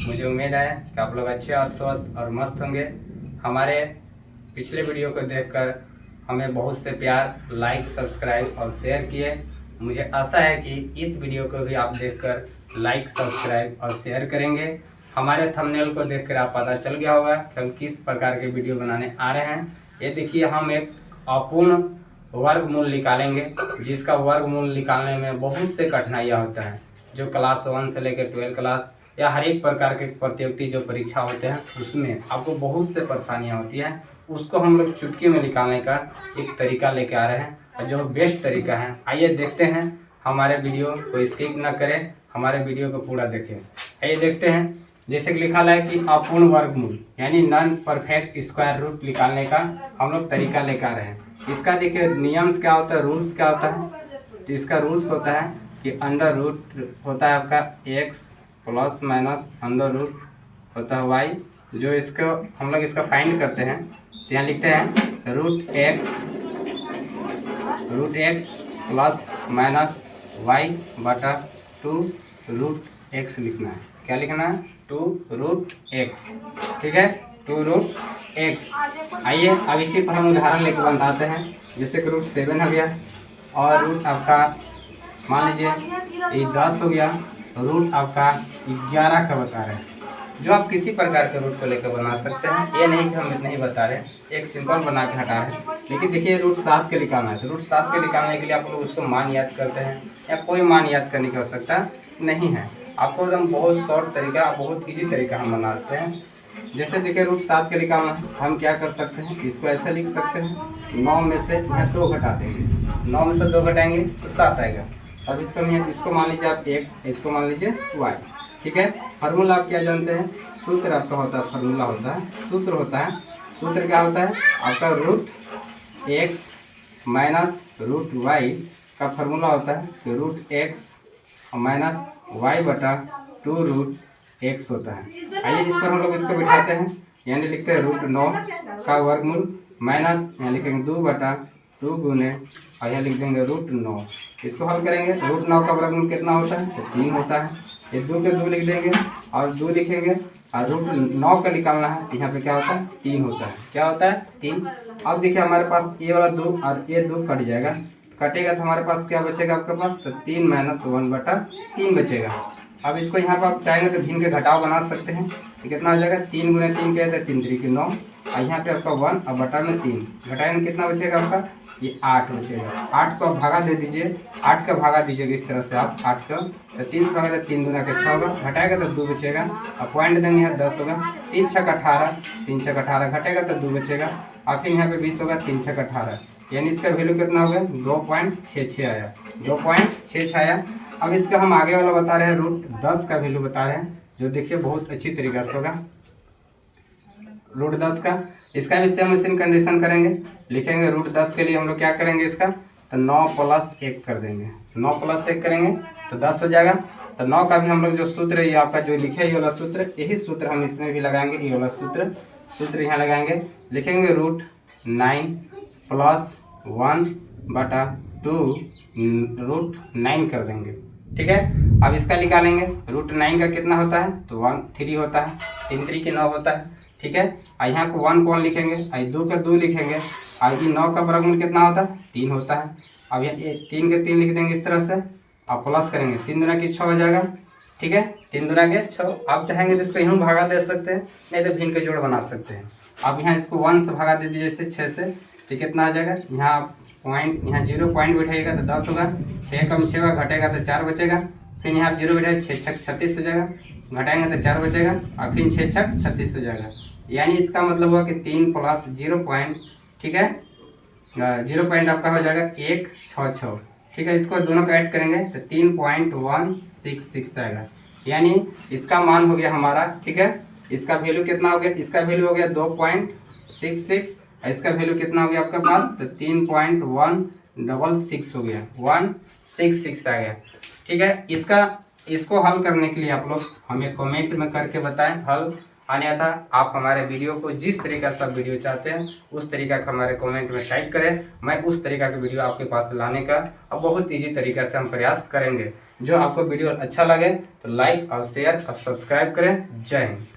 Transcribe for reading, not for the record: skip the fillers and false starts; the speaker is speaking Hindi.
मुझे उम्मीद है कि आप लोग अच्छे और स्वस्थ और मस्त होंगे। हमारे पिछले वीडियो को देखकर हमें बहुत से प्यार, लाइक, सब्सक्राइब और शेयर किए। मुझे आशा है कि इस वीडियो को भी आप देखकर लाइक, सब्सक्राइब और शेयर करेंगे। हमारे थंबनेल को देखकर आप पता चल गया होगा कि हम किस प्रकार के वीडियो बनाने आ रहे हैं। ये देखिए, हम एक अपूर्ण वर्गमूल निकालेंगे, जिसका वर्गमूल निकालने में बहुत से कठिनाइयाँ होता है। जो क्लास 1 से लेकर 12 क्लास या हर एक प्रकार के प्रतियोगिता जो परीक्षा होते हैं उसमें आपको बहुत से परेशानियाँ होती हैं। उसको हम लोग चुटकी में निकालने का एक तरीका लेके आ रहे हैं, और जो बेस्ट तरीका है। आइए देखते हैं, हमारे वीडियो को स्किप ना करें, हमारे वीडियो को पूरा देखें। आइए देखते हैं। जैसे कि लिखा है कि अपूर्ण वर्गमूल यानी नॉन परफेक्ट स्क्वायर रूट निकालने का हम लोग तरीका लेकर आ रहे हैं। इसका देखिए नियम क्या होता है, रूल्स क्या होता है। तो इसका रूल्स होता है कि अंडर रूट होता है आपका x plus minus under root होता है y। जो इसको हम लोग इसका फाइंड करते हैं तो यहाँ लिखते हैं root x plus minus y बटा 2 रूट एक्स लिखना है। क्या लिखना है? 2 रूट एक्स। ठीक है, 2 रूट एक्स। आइए अब इसी पर हम उदाहरण लेकर बताते हैं। जैसे कि रूट 7 हो गया और रूट आपका मान लीजिए ये 10 हो गया, रूट आपका 11 का बता रहे हैं। जो आप किसी प्रकार के रूट को लेकर बना सकते हैं, ये नहीं कि हम इतना ही बता रहे हैं, एक सिंपल बना के हटा रहे हैं। लेकिन देखिए रूट 7 के निकालना है, तो रूट 7 के निकालने के लिए आप लोग उसको मान याद करते हैं या कोई मान याद करने की आवश्यकता नहीं है। आपको एकदम बहुत शॉर्ट तरीका, बहुत ईजी तरीका हम बनाते हैं। जैसे देखिए रूट 7 के निकालना है, हम क्या कर सकते हैं, इसको ऐसे लिख सकते हैं 9 में से यहाँ 2 घटा देंगे, 9 में से 2 घटाएंगे तो 7 आएगा। अब इसको मान लीजिए आप x, इसको मान लीजिए y। ठीक है, फार्मूला आप क्या जानते हैं, सूत्र आपका होता है, फार्मूला होता है, सूत्र होता है। सूत्र क्या होता है आपका, root x minus root y का फार्मूला होता है कि रूट x माइनस y बटा 2 रूट x होता है। आइए इस पर हम लोग इसको बिठाते हैं, यानी लिखते हैं रूट 9 का वर्गमूल माइनस यहाँ लिखेंगे 2 बटा 2 गुने और यहाँ लिख देंगे रूट 9। इसको हल करेंगे, रूट 9 का वर्गमूल कितना होता है, तो 3 होता है। ये 2 के 2 लिख देंगे और 2 लिखेंगे और रूट 9 का निकालना है, तो यहाँ पे क्या होता है, 3 होता है। क्या होता है, 3। अब देखिए हमारे पास ये वाला 2 और ये 2 कट जाएगा, कटेगा तो हमारे पास क्या बचेगा आपके पास, तो 3 माइनस 1 बटा 3 बचेगा। अब इसको यहाँ पर आप चाहेंगे तो भिन्न के घटाव बना सकते हैं, तो कितना हो जाएगा, 3 गुने 3 क्या है, 3 3 9 और यहाँ पे आपका 1 और बटा में 3 घटाएंगे कितना बचेगा आपका, ये 8 बचेगा। 8 को आप भागा दे दीजिए, 8 का भागा दीजिएगा इस तरह से आप 8 का, तो 3 से भागा 3 दूना के 6 होगा, घटाएगा तो 2 बचेगा और पॉइंट देंगे यहाँ 10 होगा। 3 6 18, 3 6 18 घटेगा तो 2 बचेगा और फिर यहाँ पे 20 होगा, 3 6 18, यानी इसका वैल्यू कितना हो गया, 2.66 आया, 2.66 आया। अब इसका हम आगे वाला बता रहे हैं, रूट 10 का वैल्यू बता रहे हैं, जो देखिए बहुत अच्छी तरीका से होगा। रूट 10 का, इसका भी सेम मशीन कंडीशन करेंगे, लिखेंगे रूट 10 के लिए हम लोग क्या करेंगे, इसका तो 9 प्लस 1 कर देंगे, 9 प्लस 1 करेंगे तो 10 हो जाएगा। तो 9 का भी हम लोग जो सूत्र है, ये आपका जो लिखे ये वाला सूत्र, यही सूत्र हम इसमें भी लगाएंगे, ये वाला सूत्र यहाँ लगाएंगे, लिखेंगे रूट 9 प्लस 1 बटा 2 रूट 9 कर देंगे। ठीक है, अब इसका निकालेंगे, रूट 9 का कितना होता है, तो 3 होता है, 3 3 के 9 होता है। ठीक है, यहाँ को 1 कौन लिखेंगे, 2 का 2 लिखेंगे, और 9 का वर्गमूल कितना होता है, 3 होता है। अब ये 3 के 3 लिख देंगे इस तरह से और प्लस करेंगे, 3 दूना की 6 हो जाएगा। ठीक है, 3 दूना के 6। आप चाहेंगे तो इसको यूँ भागा दे सकते हैं, नहीं तो भिन्न के जोड़ बना सकते हैं। अब यहाँ इसको 1 से भागा दे दीजिए, जैसे 6 से, तो कितना आ जाएगा, यहाँ पॉइंट, यहाँ 0 पॉइंट बैठाइएगा तो 10 होगा, 6 कम 6 होगा, घटेगा तो 4 बचेगा। फिर यहाँ 0 बैठाएगा, 6 6 36 हो जाएगा, घटाएंगे तो 4 बचेगा और फिर 6 6 36 हो जाएगा। यानी इसका मतलब हुआ कि 3 प्लस 0 पॉइंट, ठीक है, 0 पॉइंट आपका हो जाएगा 1 6 6। ठीक है, इसको दोनों को ऐड करेंगे तो 3.166 आएगा, यानी इसका मान हो गया हमारा। ठीक है, इसका वैल्यू कितना हो गया, इसका वैल्यू हो गया 2.66, इसका वैल्यू कितना हो गया आपके पास, तो 3.166 हो गया, 166 आ गया। ठीक है, इसको हल करने के लिए आप लोग हमें कमेंट में करके बताएं हल अन्यथा आप हमारे वीडियो को जिस तरीका से आप वीडियो चाहते हैं उस तरीका का हमारे कमेंट में टाइप करें। मैं उस तरीका का वीडियो आपके पास लाने का और बहुत ईजी तरीका से हम प्रयास करेंगे। जो आपको वीडियो अच्छा लगे तो लाइक और शेयर और सब्सक्राइब करें। जय हिंद।